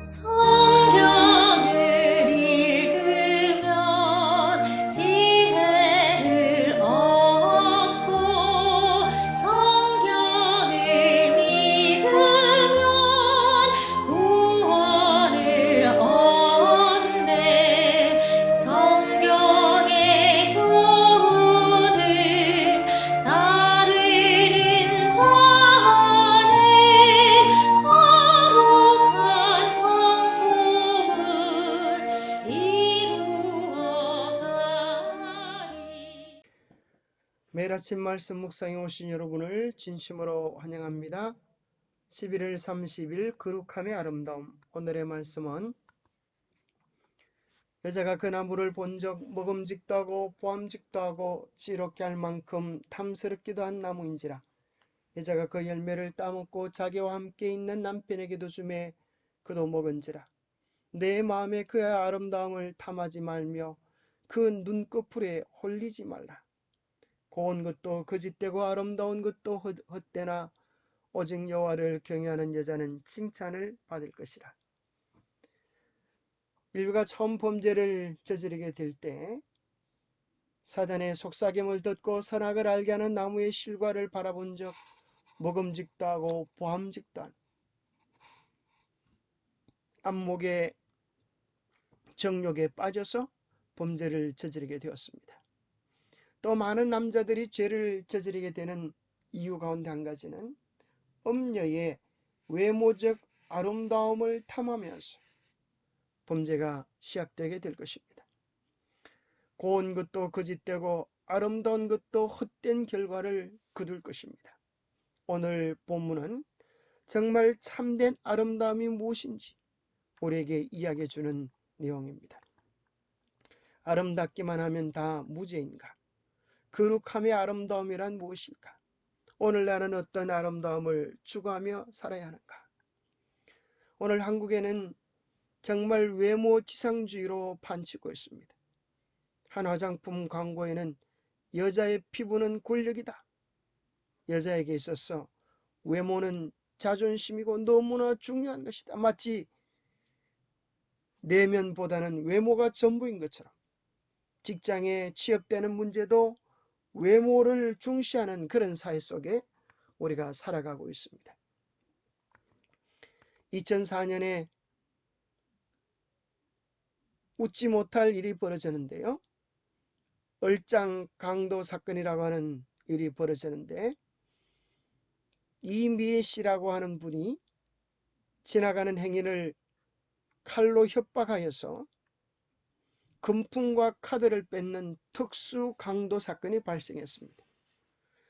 성경을 읽으면 지혜를 얻고 성경을 믿으면 구원을 얻네. 성경의 교훈을 따르는 자는 거룩한 성품을 이루어가리. 매일 아침 말씀 묵상에 오신 여러분을 진심으로 환영합니다. 11월 30일 거룩함의 아름다움. 오늘의 말씀은 여자가 그 나무를 본적 먹음직도 하고 보암직도 하고 지롭게 할 만큼 탐스럽기도 한 나무인지라. 여자가 그 열매를 따먹고 자기와 함께 있는 남편에게도 주매 그도 먹은지라. 내 마음에 그의 아름다움을 탐하지 말며 그 눈꺼풀에 홀리지 말라. 고운 것도 거짓되고 아름다운 것도 헛되나 오직 여호와를 경외하는 여자는 칭찬을 받을 것이라. 인류가 처음 범죄를 저지르게 될 때 사단의 속삭임을 듣고 선악을 알게 하는 나무의 실과를 바라본 적 먹음직도 하고 보암직도 한 안목의 정욕에 빠져서 범죄를 저지르게 되었습니다. 또 많은 남자들이 죄를 저지르게 되는 이유 가운데 한 가지는 음녀의 외모적 아름다움을 탐하면서 범죄가 시작되게 될 것입니다. 고운 것도 거짓되고 아름다운 것도 헛된 결과를 거둘 것입니다. 오늘 본문은 정말 참된 아름다움이 무엇인지 우리에게 이야기해 주는 내용입니다. 아름답기만 하면 다 무죄인가? 거룩함의 아름다움이란 무엇일까? 오늘 나는 어떤 아름다움을 추구하며 살아야 하는가? 오늘 한국에는 정말 외모 지상주의로 판치고 있습니다. 한 화장품 광고에는 여자의 피부는 권력이다. 여자에게 있어서 외모는 자존심이고 너무나 중요한 것이다. 마치 내면보다는 외모가 전부인 것처럼 직장에 취업되는 문제도 외모를 중시하는 그런 사회 속에 우리가 살아가고 있습니다. 2004년에 웃지 못할 일이 벌어졌는데요. 얼짱 강도 사건이라고 하는 일이 벌어졌는데 이미애 씨라고 하는 분이 지나가는 행인을 칼로 협박하여서 금품과 카드를 뺏는 특수 강도 사건이 발생했습니다.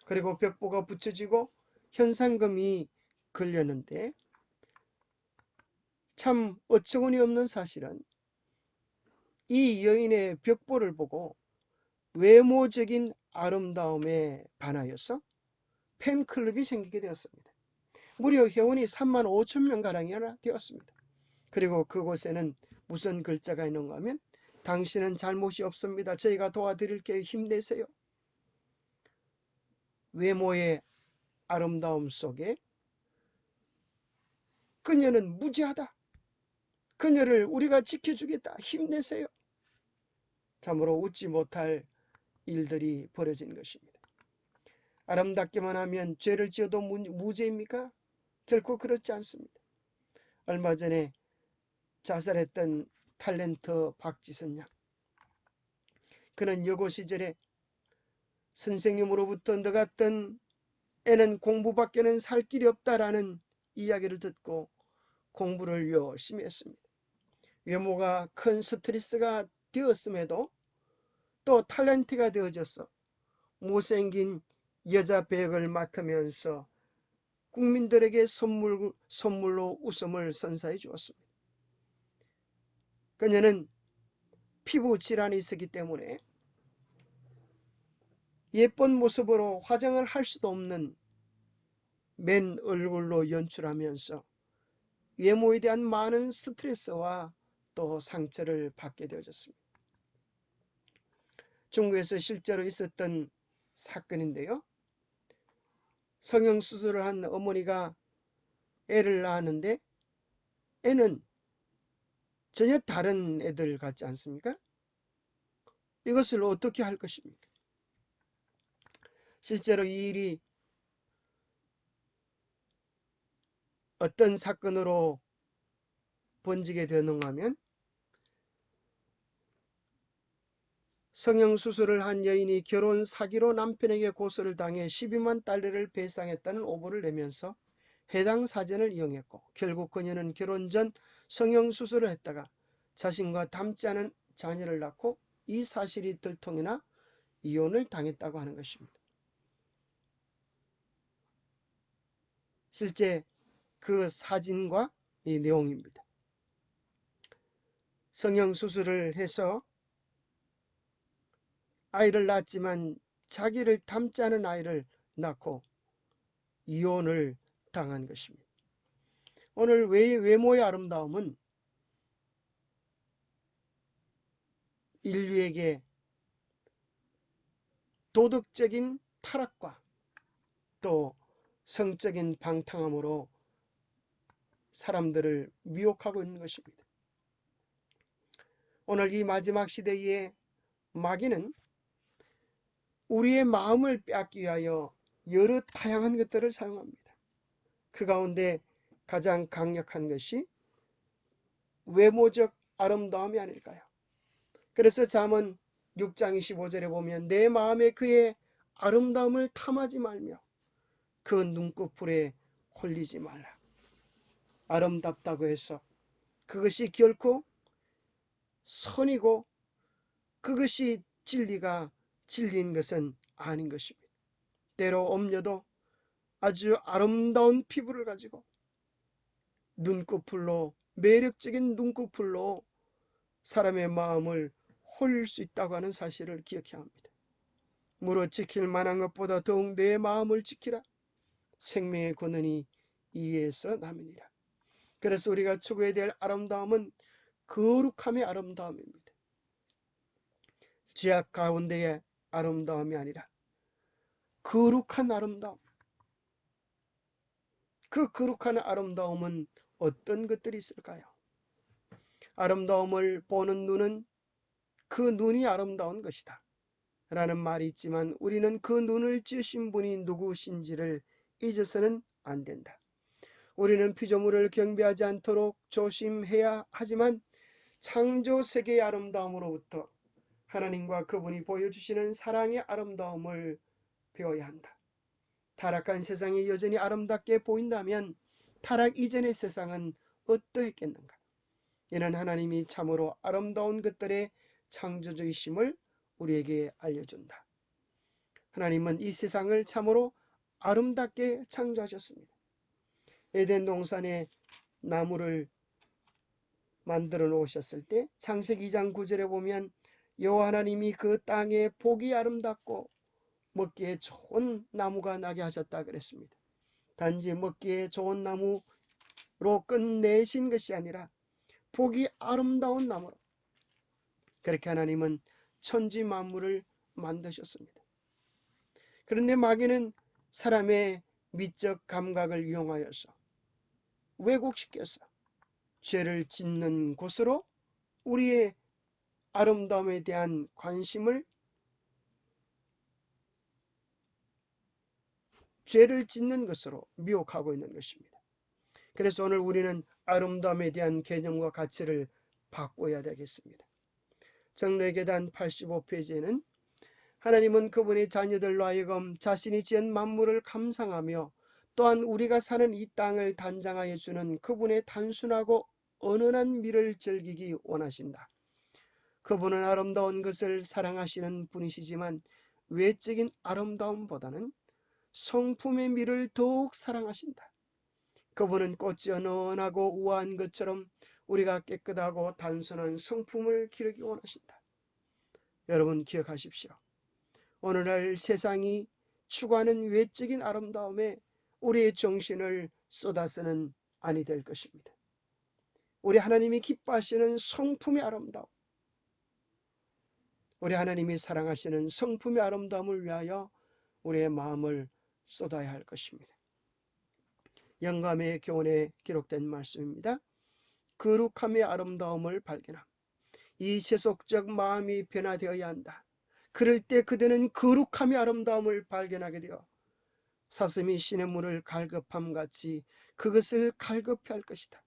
그리고 벽보가 붙여지고 현상금이 걸렸는데 참 어처구니 없는 사실은 이 여인의 벽보를 보고 외모적인 아름다움에 반하여서 팬클럽이 생기게 되었습니다. 무려 회원이 3만 5천 명가량이나 되었습니다. 그리고 그곳에는 무슨 글자가 있는가 하면 당신은 잘못이 없습니다. 저희가 도와드릴게요. 힘내세요. 외모의 아름다움 속에 그녀는 무죄하다. 그녀를 우리가 지켜주겠다. 힘내세요. 참으로 웃지 못할 일들이 벌어진 것입니다. 아름답기만 하면 죄를 지어도 무죄입니까? 결코 그렇지 않습니다. 얼마 전에 자살했던 탤런트 박지선 양. 그는 여고 시절에 선생님으로부터 너 같은 애는 공부밖에는 살 길이 없다라는 이야기를 듣고 공부를 열심히 했습니다. 외모가 큰 스트레스가 되었음에도 또 탤런트가 되어져서 못생긴 여자 배역을 맡으면서 국민들에게 선물로 웃음을 선사해 주었습니다. 그녀는 피부 질환이 있었기 때문에 예쁜 모습으로 화장을 할 수도 없는 맨 얼굴로 연출하면서 외모에 대한 많은 스트레스와 또 상처를 받게 되어졌습니다. 중국에서 실제로 있었던 사건인데요. 성형수술을 한 어머니가 애를 낳았는데 애는 전혀 다른 애들 같지 않습니까? 이것을 어떻게 할 것입니까? 실제로 이 일이 어떤 사건으로 번지게 되는가 하면 성형수술을 한 여인이 결혼 사기로 남편에게 고소를 당해 12만 달러를 배상했다는 오보를 내면서 해당 사전을 이용했고, 결국 그녀는 결혼 전 성형수술을 했다가 자신과 닮지 않은 자녀를 낳고 이 사실이 들통이나 이혼을 당했다고 하는 것입니다. 실제 그 사진과 이 내용입니다. 성형수술을 해서 아이를 낳았지만 자기를 닮지 않은 아이를 낳고 이혼을 당한 것입니다. 오늘 외모의 아름다움은 인류에게 도덕적인 타락과 또 성적인 방탕함으로 사람들을 미혹하고 있는 것입니다. 오늘 이 마지막 시대에 마귀는 우리의 마음을 빼앗기 위하여 여러 다양한 것들을 사용합니다. 그 가운데 가장 강력한 것이 외모적 아름다움이 아닐까요? 그래서 잠언 6장 25절에 보면 내 마음에 그의 아름다움을 탐하지 말며 그 눈꺼풀에 홀리지 말라. 아름답다고 해서 그것이 결코 선이고 그것이 진리인 것은 아닌 것입니다. 때로 엄녀도 아주 아름다운 피부를 가지고 매력적인 눈꺼풀로 사람의 마음을 홀릴 수 있다고 하는 사실을 기억해야 합니다. 무릇 지킬 만한 것보다 더욱 내 마음을 지키라. 생명의 근원이 이에서 남으니라. 그래서 우리가 추구해야 될 아름다움은 거룩함의 아름다움입니다. 죄악 가운데의 아름다움이 아니라 거룩한 아름다움. 그 거룩한 아름다움은 어떤 것들이 있을까요? 아름다움을 보는 눈은 그 눈이 아름다운 것이다 라는 말이 있지만 우리는 그 눈을 지으신 분이 누구신지를 잊어서는 안 된다. 우리는 피조물을 경배하지 않도록 조심해야 하지만 창조 세계의 아름다움으로부터 하나님과 그분이 보여주시는 사랑의 아름다움을 배워야 한다. 타락한 세상이 여전히 아름답게 보인다면 타락 이전의 세상은 어떠했겠는가? 이는 하나님이 참으로 아름다운 것들의 창조주이심을 우리에게 알려준다. 하나님은 이 세상을 참으로 아름답게 창조하셨습니다. 에덴 동산에 나무를 만들어 놓으셨을 때 창세기 2장 9절에 보면 여호와 하나님이 그 땅에 보기 아름답고 먹기에 좋은 나무가 나게 하셨다 그랬습니다. 단지 먹기에 좋은 나무로 끝내신 것이 아니라 보기 아름다운 나무로 그렇게 하나님은 천지 만물을 만드셨습니다. 그런데 마귀는 사람의 미적 감각을 이용하여서 왜곡시켜서 죄를 짓는 곳으로 우리의 아름다움에 대한 관심을 죄를 짓는 것으로 미혹하고 있는 것입니다. 그래서 오늘 우리는 아름다움에 대한 개념과 가치를 바꿔야 되겠습니다. 정례계단 85페이지에는 하나님은 그분의 자녀들로 하여금 자신이 지은 만물을 감상하며 또한 우리가 사는 이 땅을 단장하여 주는 그분의 단순하고 은은한 미를 즐기기 원하신다. 그분은 아름다운 것을 사랑하시는 분이시지만 외적인 아름다움보다는 성품의 미를 더욱 사랑하신다. 그분은 꽃이 은은하고 우아한 것처럼 우리가 깨끗하고 단순한 성품을 기르기 원하신다. 여러분 기억하십시오. 오늘날 세상이 추구하는 외적인 아름다움에 우리의 정신을 쏟아서는 아니 될 것입니다. 우리 하나님이 기뻐하시는 성품의 아름다움, 우리 하나님이 사랑하시는 성품의 아름다움을 위하여 우리의 마음을 쏟아야 할 것입니다. 영감의 교훈에 기록된 말씀입니다. 거룩함의 아름다움을 발견함. 이 세속적 마음이 변화되어야 한다. 그럴 때 그대는 거룩함의 아름다움을 발견하게 되어 사슴이 시냇물을 갈급함 같이 그것을 갈급해할 것이다.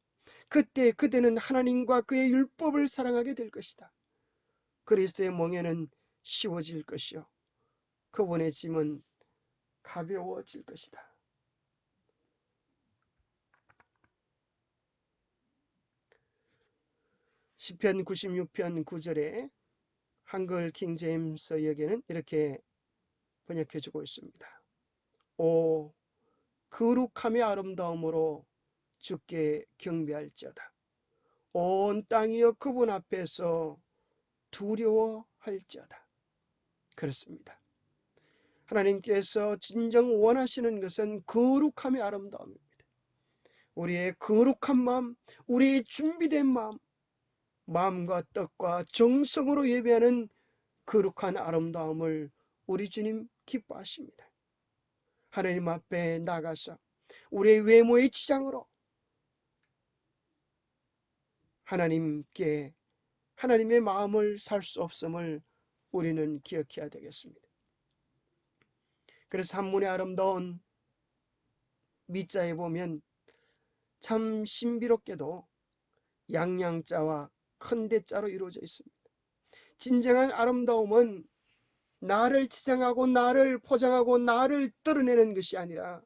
그때 그대는 하나님과 그의 율법을 사랑하게 될 것이다. 그리스도의 멍에는 쉬워질 것이요 그분의 짐은 가벼워질 것이다. 시편 96편 9절에 한글 킹제임스 여기에는 이렇게 번역해 주고 있습니다. 오 거룩함의 아름다움으로 주께 경배할지어다. 온 땅이여 그분 앞에서 두려워할지어다. 그렇습니다. 하나님께서 진정 원하시는 것은 거룩함의 아름다움입니다. 우리의 거룩한 마음, 우리의 준비된 마음, 마음과 뜻과 정성으로 예배하는 거룩한 아름다움을 우리 주님 기뻐하십니다. 하나님 앞에 나가서 우리의 외모의 치장으로 하나님께 하나님의 마음을 살 수 없음을 우리는 기억해야 되겠습니다. 그래서 한문의 아름다운 미자에 보면 참 신비롭게도 양양자와 큰 대자로 이루어져 있습니다. 진정한 아름다움은 나를 치장하고 나를 포장하고 나를 드러내는 것이 아니라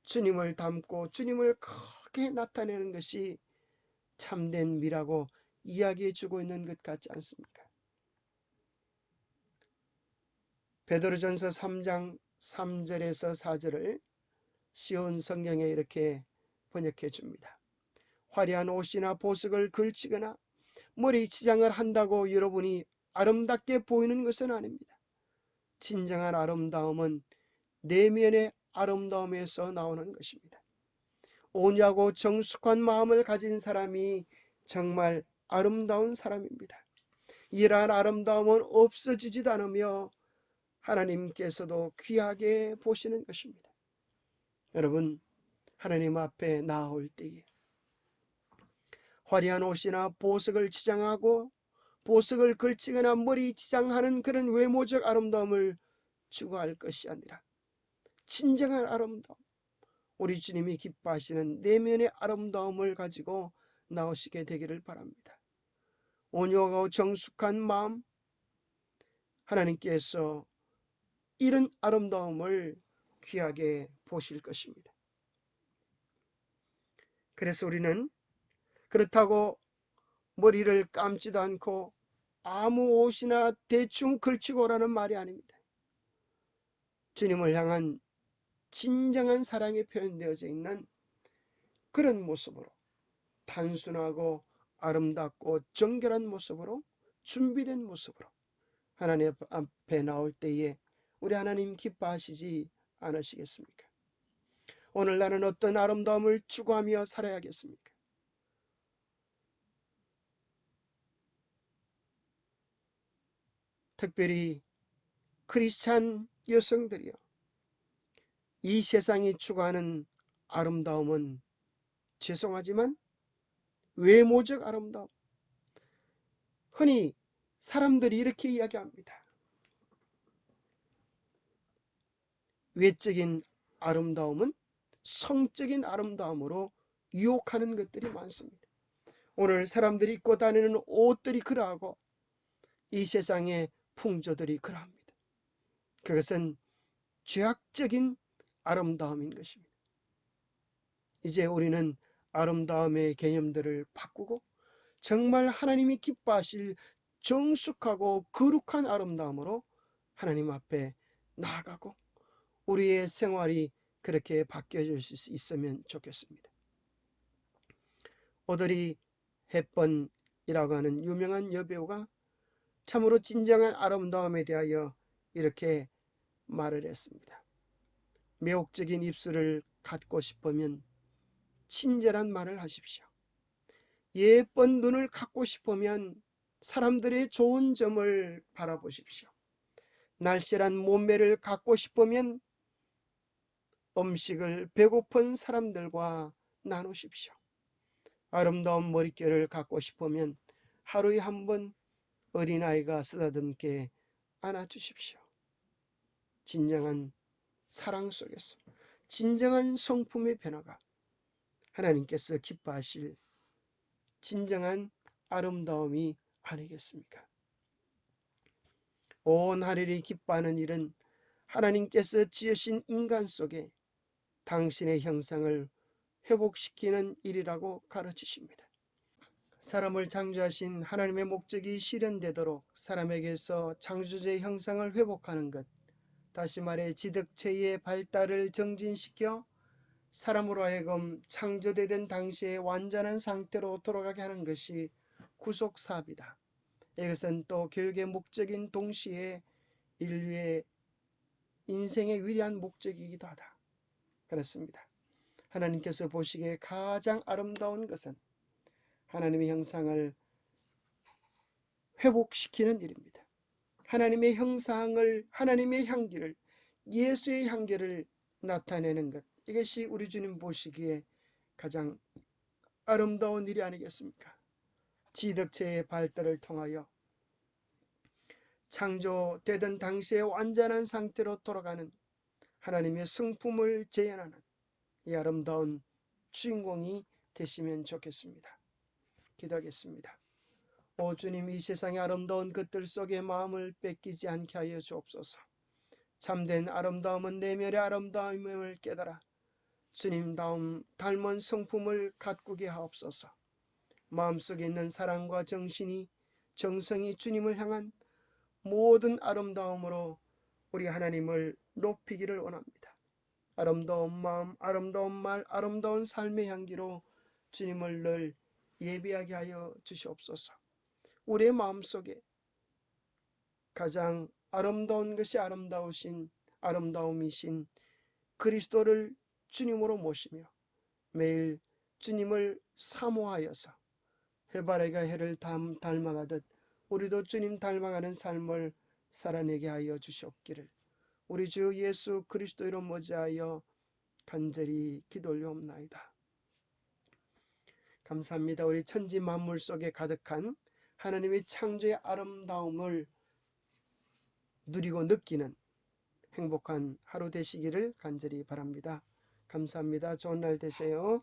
주님을 담고 주님을 크게 나타내는 것이 참된 미라고 이야기해 주고 있는 것 같지 않습니까? 베드로전서 3장 3절에서 4절을 쉬운 성경에 이렇게 번역해 줍니다. 화려한 옷이나 보석을 걸치거나 머리 치장을 한다고 여러분이 아름답게 보이는 것은 아닙니다. 진정한 아름다움은 내면의 아름다움에서 나오는 것입니다. 온유하고 정숙한 마음을 가진 사람이 정말 아름다운 사람입니다. 이러한 아름다움은 없어지지도 않으며 하나님께서도 귀하게 보시는 것입니다. 여러분, 하나님 앞에 나올 때에 화려한 옷이나 보석을 치장하고 보석을 걸치거나 머리 치장하는 그런 외모적 아름다움을 추구할 것이 아니라 진정한 아름다움, 우리 주님이 기뻐하시는 내면의 아름다움을 가지고 나오시게 되기를 바랍니다. 온유하고 정숙한 마음, 하나님께서 이런 아름다움을 귀하게 보실 것입니다. 그래서 우리는 그렇다고 머리를 감지도 않고 아무 옷이나 대충 걸치고 오라는 말이 아닙니다. 주님을 향한 진정한 사랑이 표현되어져 있는 그런 모습으로 단순하고 아름답고 정결한 모습으로 준비된 모습으로 하나님 앞에 나올 때에 우리 하나님 기뻐하시지 않으시겠습니까? 오늘 나는 어떤 아름다움을 추구하며 살아야겠습니까? 특별히 크리스찬 여성들이요, 이 세상이 추구하는 아름다움은 죄송하지만 외모적 아름다움, 흔히 사람들이 이렇게 이야기합니다. 외적인 아름다움은 성적인 아름다움으로 유혹하는 것들이 많습니다. 오늘 사람들이 입고 다니는 옷들이 그러하고 이 세상의 풍조들이 그러합니다. 그것은 죄악적인 아름다움인 것입니다. 이제 우리는 아름다움의 개념들을 바꾸고 정말 하나님이 기뻐하실 정숙하고 거룩한 아름다움으로 하나님 앞에 나아가고 우리의 생활이 그렇게 바뀌어질 수 있으면 좋겠습니다. 오드리 헵번이라고 하는 유명한 여배우가 참으로 진정한 아름다움에 대하여 이렇게 말을 했습니다. 매혹적인 입술을 갖고 싶으면 친절한 말을 하십시오. 예쁜 눈을 갖고 싶으면 사람들의 좋은 점을 바라보십시오. 날씬한 몸매를 갖고 싶으면 음식을 배고픈 사람들과 나누십시오. 아름다운 머릿결을 갖고 싶으면 하루에 한 번 어린아이가 쓰다듬게 안아주십시오. 진정한 사랑 속에서 진정한 성품의 변화가 하나님께서 기뻐하실 진정한 아름다움이 아니겠습니까? 온 하늘이 기뻐하는 일은 하나님께서 지으신 인간 속에 당신의 형상을 회복시키는 일이라고 가르치십니다. 사람을 창조하신 하나님의 목적이 실현되도록 사람에게서 창조주의 형상을 회복하는 것, 다시 말해 지덕체의 발달을 정진시켜 사람으로 하여금 창조되던 당시의 완전한 상태로 돌아가게 하는 것이 구속사업이다. 이것은 또 교육의 목적인 동시에 인류의 인생의 위대한 목적이기도 하다. 그렇습니다. 하나님께서 보시기에 가장 아름다운 것은 하나님의 형상을 회복시키는 일입니다. 하나님의 형상을, 하나님의 향기를, 예수의 향기를 나타내는 것, 이것이 우리 주님 보시기에 가장 아름다운 일이 아니겠습니까? 지덕체의 발달을 통하여 창조되던 당시의 완전한 상태로 돌아가는 하나님의 성품을 재현하는 이 아름다운 주인공이 되시면 좋겠습니다. 기도하겠습니다. 오 주님, 이 세상의 아름다운 것들 속에 마음을 뺏기지 않게 하여 주옵소서. 참된 아름다움은 내면의 아름다움을 깨달아 주님 닮은 성품을 가꾸게 하옵소서. 마음속에 있는 사랑과 정성이 주님을 향한 모든 아름다움으로 우리 하나님을 높이기를 원합니다. 아름다운 마음, 아름다운 말, 아름다운 삶의 향기로 주님을 늘 예비하게 하여 주시옵소서. 우리의 마음속에 가장 아름다운 것이 아름다움이신 그리스도를 주님으로 모시며 매일 주님을 사모하여서 해바라기가 해를 닮아가듯 우리도 주님 닮아가는 삶을 살아내게 하여 주시옵기를 우리 주 예수 그리스도로 모자하여 간절히 기도 올려옵나이다. 감사합니다. 우리 천지 만물 속에 가득한 하나님의 창조의 아름다움을 누리고 느끼는 행복한 하루 되시기를 간절히 바랍니다. 감사합니다. 좋은 날 되세요.